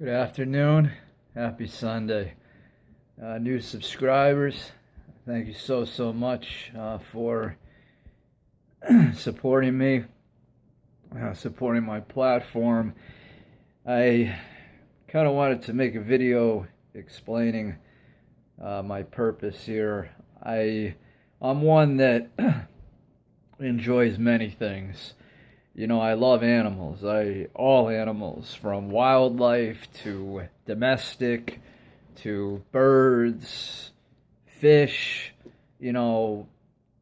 Good afternoon. Happy Sunday. New subscribers, thank you so much for supporting me, supporting my platform. I kind of wanted to make a video explaining my purpose here. I'm one that enjoys many things. You know, I love animals. All animals, from wildlife to domestic to birds, fish,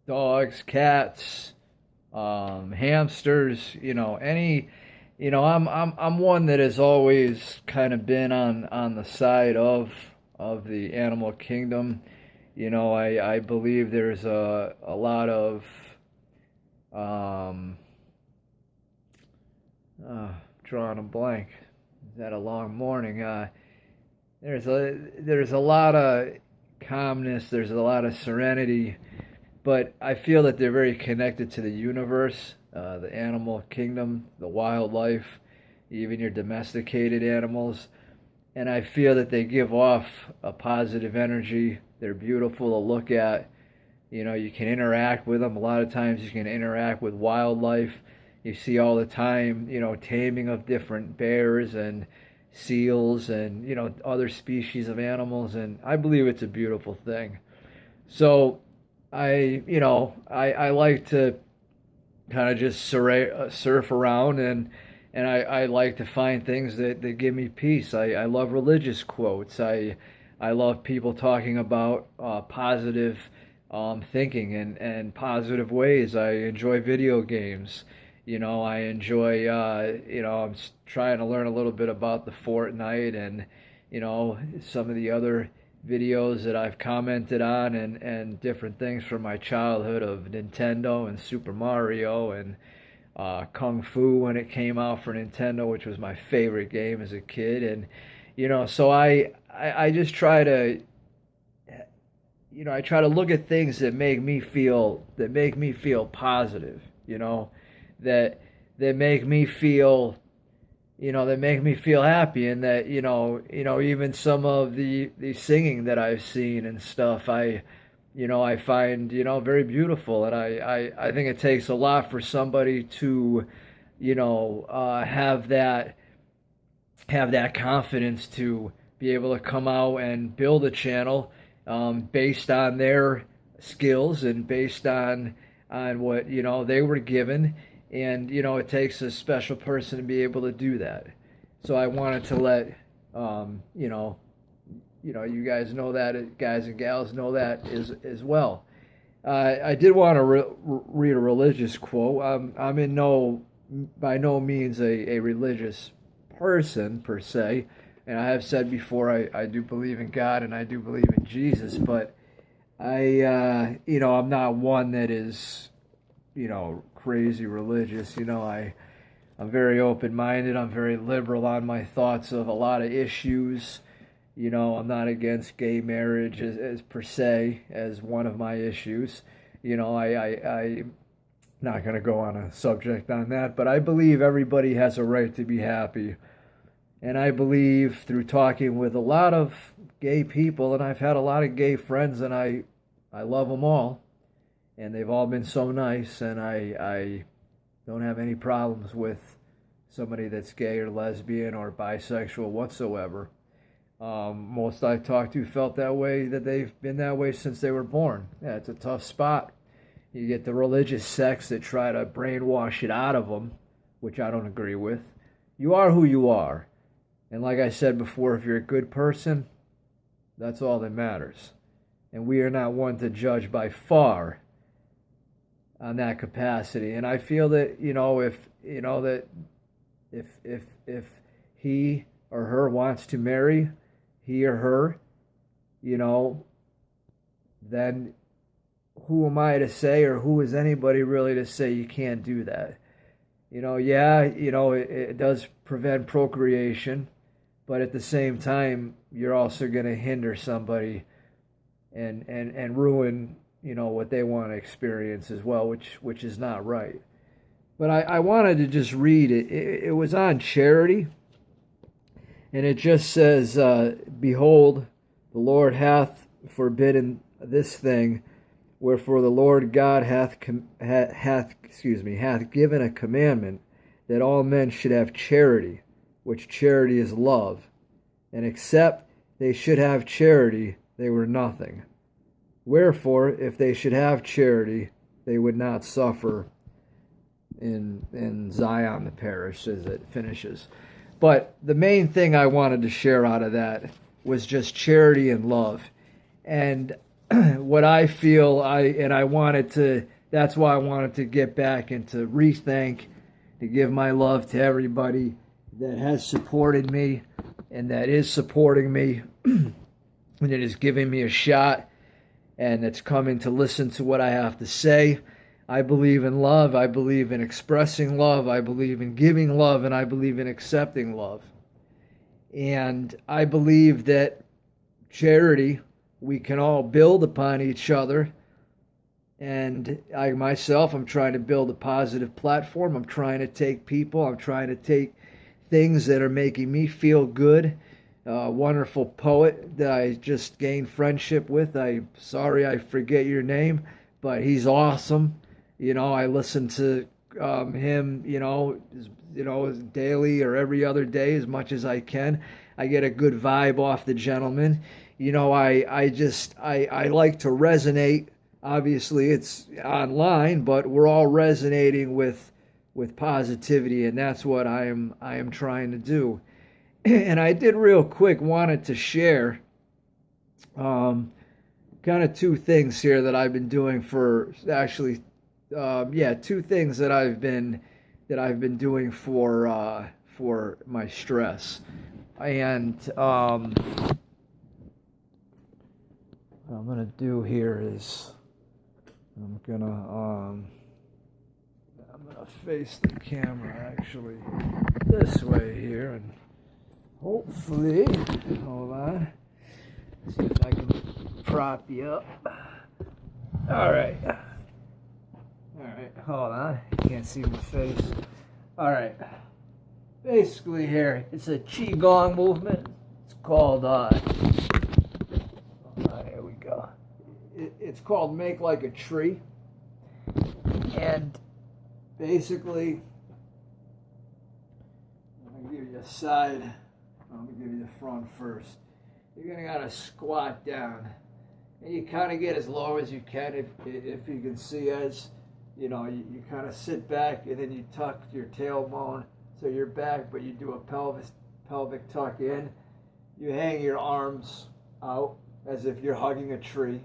dogs, cats, hamsters, I'm one that has always kind of been on the side of the animal kingdom. I believe there's a lot of drawing a blank. Is that a long morning? There's a lot of calmness. There's a lot of serenity, but I feel that they're very connected to the universe, the animal kingdom, the wildlife, even your domesticated animals. And I feel that they give off a positive energy. They're beautiful to look at. You can interact with them. A lot of times you can interact with wildlife. You see all the time, taming of different bears and seals and, other species of animals. And I believe it's a beautiful thing. So I like to kind of just surf around and I like to find things that give me peace. I love religious quotes. I love people talking about positive thinking and positive ways. I enjoy video games. I enjoy, I'm trying to learn a little bit about the Fortnite and, some of the other videos that I've commented on and different things from my childhood of Nintendo and Super Mario and Kung Fu when it came out for Nintendo, which was my favorite game as a kid. And, so I just try to, I try to look at things that make me feel positive, that make me feel happy, and that even some of the singing that I've seen and stuff I find very beautiful. And I think it takes a lot for somebody to have that confidence to be able to come out and build a channel based on their skills and based on what they were given. And it takes a special person to be able to do that. So I wanted to let you guys know that, guys and gals know that as well. I did want to read a religious quote. I'm by no means a religious person per se, and I have said before I do believe in God and I do believe in Jesus, but I'm not one that is crazy religious. I'm very open-minded. I'm very liberal on my thoughts of a lot of issues. I'm not against gay marriage as per se as one of my issues. I'm not going to go on a subject on that, but I believe everybody has a right to be happy. And I believe through talking with a lot of gay people, and I've had a lot of gay friends, and I love them all. And they've all been so nice, and I don't have any problems with somebody that's gay or lesbian or bisexual whatsoever. Most I talked to felt that way, that they've been that way since they were born. Yeah, it's a tough spot. You get the religious sects that try to brainwash it out of them, which I don't agree with. You are who you are. And like I said before, if you're a good person, that's all that matters. And we are not one to judge by far on that capacity. And I feel that if he or her wants to marry he or her, then who am I to say, or who is anybody really to say you can't do that? It does prevent procreation, but at the same time you're also going to hinder somebody and ruin what they want to experience as well, which is not right. But I wanted to just read it. It was on charity, And it just says, "Behold, the Lord hath forbidden this thing, wherefore the Lord God hath given a commandment that all men should have charity, which charity is love. And except they should have charity, they were nothing. Wherefore, if they should have charity, they would not suffer in Zion the parish," as it finishes. But the main thing I wanted to share out of that was just charity and love. And what I feel, that's why I wanted to get back and to re-thank, to give my love to everybody that has supported me and that is supporting me and that is giving me a shot and that's coming to listen to what I have to say. I believe in love. I believe in expressing love. I believe in giving love, and I believe in accepting love. And I believe that charity, we can all build upon each other. And I myself, I'm trying to build a positive platform. I'm trying to take people. I'm trying to take things that are making me feel good. A wonderful poet that I just gained friendship with. I'm sorry I forget your name, but he's awesome. I listen to him, daily or every other day as much as I can. I get a good vibe off the gentleman. I like to resonate. Obviously, it's online, but we're all resonating with positivity, and that's what I am trying to do. And I did real quick wanted to share kind of two things here that I've been doing for actually. Two things that I've been doing for my stress, and what I'm gonna do here is I'm gonna face the camera actually this way here, and hopefully, hold on, see if I can prop you up. All right. Alright, hold on. You can't see my face. Alright. Basically here, it's a Qigong movement. It's called, here we go. It's called Make Like a Tree. And basically, I'm going to give you a side. I'm going to give you the front first. You're going to got to squat down. And you kind of get as low as you can if you can see as... you kind of sit back and then you tuck your tailbone so you're back, but you do a pelvic tuck in. You hang your arms out as if you're hugging a tree.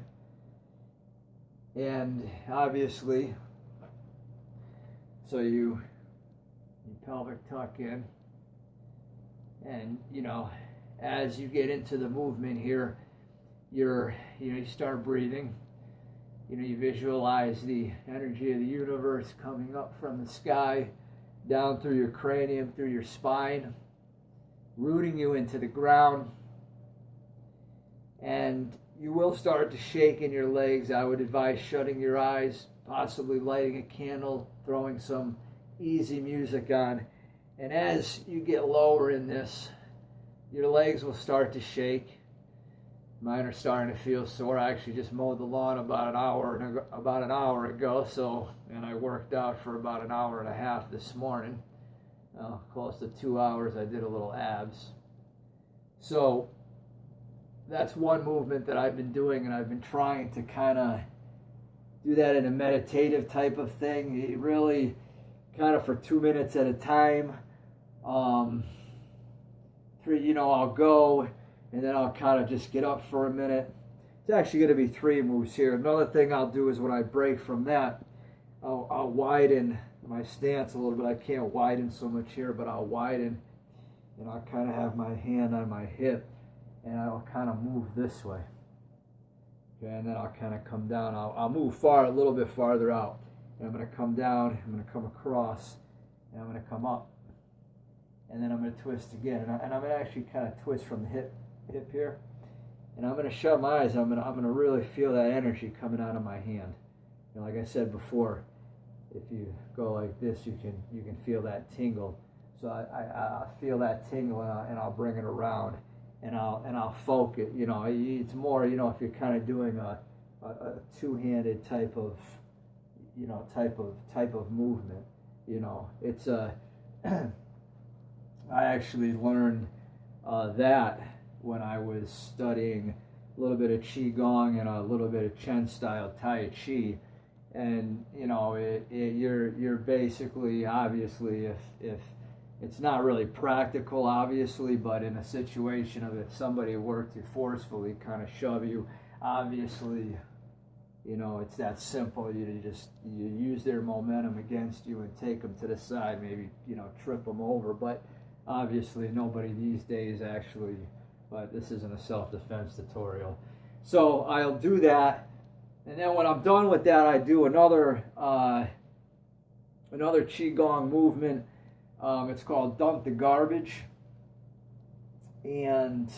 And obviously, so you pelvic tuck in. And, as you get into the movement here, you start breathing. You visualize the energy of the universe coming up from the sky, down through your cranium, through your spine, rooting you into the ground. And you will start to shake in your legs. I would advise shutting your eyes, possibly lighting a candle, throwing some easy music on. And as you get lower in this, your legs will start to shake. Mine are starting to feel sore. I actually just mowed the lawn about an hour ago, and I worked out for about an hour and a half this morning. Close to 2 hours. I did a little abs. So that's one movement that I've been doing, and I've been trying to kind of do that in a meditative type of thing. It really kind of for 2 minutes at a time. I'll go, and then I'll kind of just get up for a minute. It's actually going to be 3 moves here. Another thing I'll do is when I break from that, I'll widen my stance a little bit. I can't widen so much here, but I'll widen, and I'll kind of have my hand on my hip, and I'll kind of move this way. Okay, and then I'll kind of come down. I'll move a little bit farther out. And I'm going to come down, I'm going to come across, and I'm going to come up. And then I'm going to twist again. And I'm going to actually kind of twist from the hip here. And I'm going to shut my eyes. I'm going to really feel that energy coming out of my hand. And like I said before, if you go like this, you can feel that tingle. So I feel that tingle, and I'll bring it around, and I'll focus. You know, it's more, you know, if you're kind of doing a two-handed type of, you know, type of movement. You know, it's a I actually learned that when I was studying a little bit of Qigong and a little bit of Chen style Tai Chi, and you know, you're basically, obviously, if it's not really practical, obviously, but in a situation of if somebody were to forcefully kind of shove you, obviously, you know, it's that simple. You use their momentum against you and take them to the side, maybe, you know, trip them over. But obviously nobody these days actually, but this isn't a self-defense tutorial. So I'll do that, and then when I'm done with that, I do another Qigong movement. It's called Dump the Garbage, and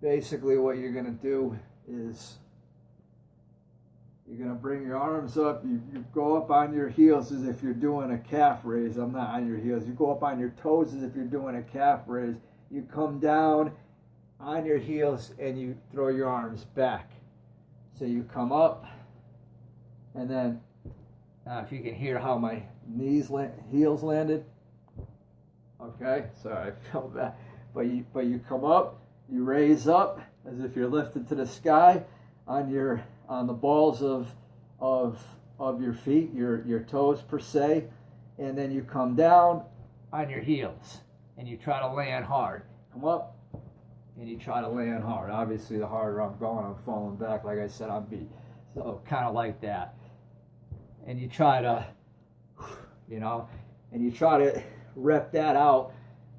basically what you're going to do is you're going to bring your arms up. You go up on your heels as if you're doing a calf raise. I'm not on your heels. You go up on your toes as if you're doing a calf raise. You come down on your heels and you throw your arms back. So you come up, and then if you can hear how my heels landed. Okay, sorry, I felt that. But you come up, you raise up as if you're lifted to the sky on the balls of your feet, your toes per se, and then you come down on your heels and you try to land hard. Come up and you try to land hard. Obviously, the harder I'm going, I'm falling back. Like I said, I'm beat. So kind of like that. And you try to, you know, and you try to rep that out,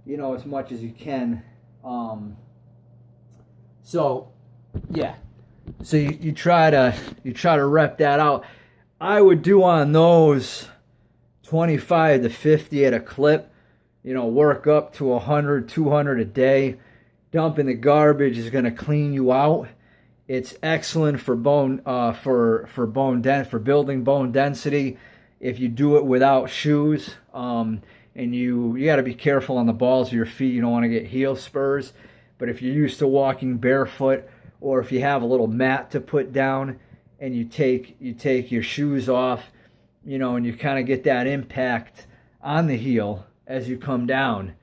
you know, as much as you can. So yeah. So you try to rep that out. I would do on those 25 to 50 at a clip, you know, work up to 100, 200 a day. Dumping the garbage is going to clean you out. It's excellent for building bone density if you do it without shoes. And you got to be careful on the balls of your feet. You don't want to get heel spurs. But if you're used to walking barefoot, or if you have a little mat to put down and you take your shoes off, you know, and you kind of get that impact on the heel as you come down,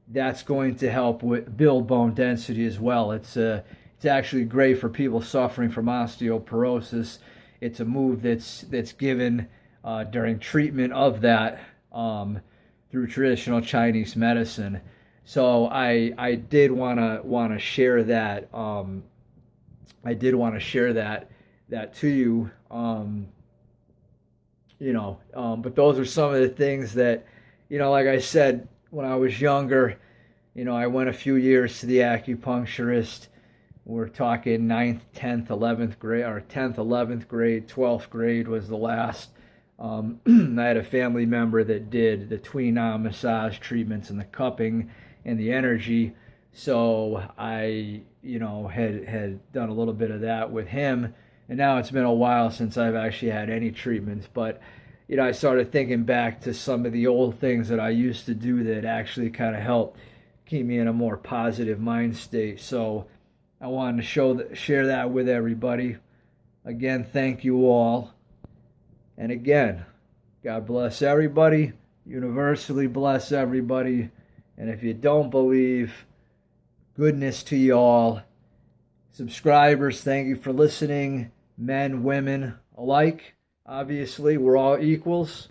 that's going to help build bone density as well. It's actually great for people suffering from osteoporosis. It's a move that's given during treatment of that through traditional Chinese medicine. So I did want to share that. I did want to share that to you. You know, but those are some of the things that, you know, like I said, when I was younger, you know, I went a few years to the acupuncturist. We're talking 9th, 10th, 11th grade, or 10th, 11th grade, 12th grade was the last. I had a family member that did the tween arm massage treatments and the cupping and the energy. So I, you know, had done a little bit of that with him. And now it's been a while since I've actually had any treatments. But, you know, I started thinking back to some of the old things that I used to do that actually kind of helped keep me in a more positive mind state. So I wanted to share that with everybody. Again, thank you all. And again, God bless everybody. Universally bless everybody. And if you don't believe, goodness to you all. Subscribers, thank you for listening. Men, women alike. Obviously, we're all equals.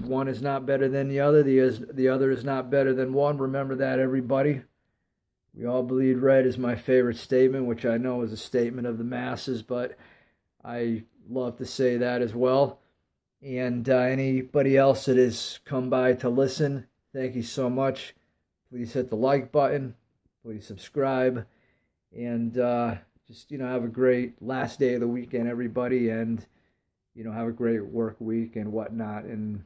One is not better than the other. The other is not better than one. Remember that, everybody. We all bleed red is my favorite statement, which I know is a statement of the masses, but I love to say that as well. And anybody else that has come by to listen, thank you so much. Please hit the like button. Please subscribe. And just, you know, have a great last day of the weekend, everybody. And, you know, have a great work week and whatnot. And,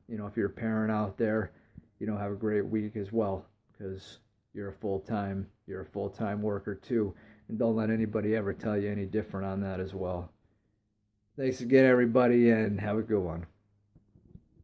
you know, if you're a parent out there, you know, have a great week as well, because you're a full-time worker too. And don't let anybody ever tell you any different on that as well. Thanks again, everybody, and have a good one.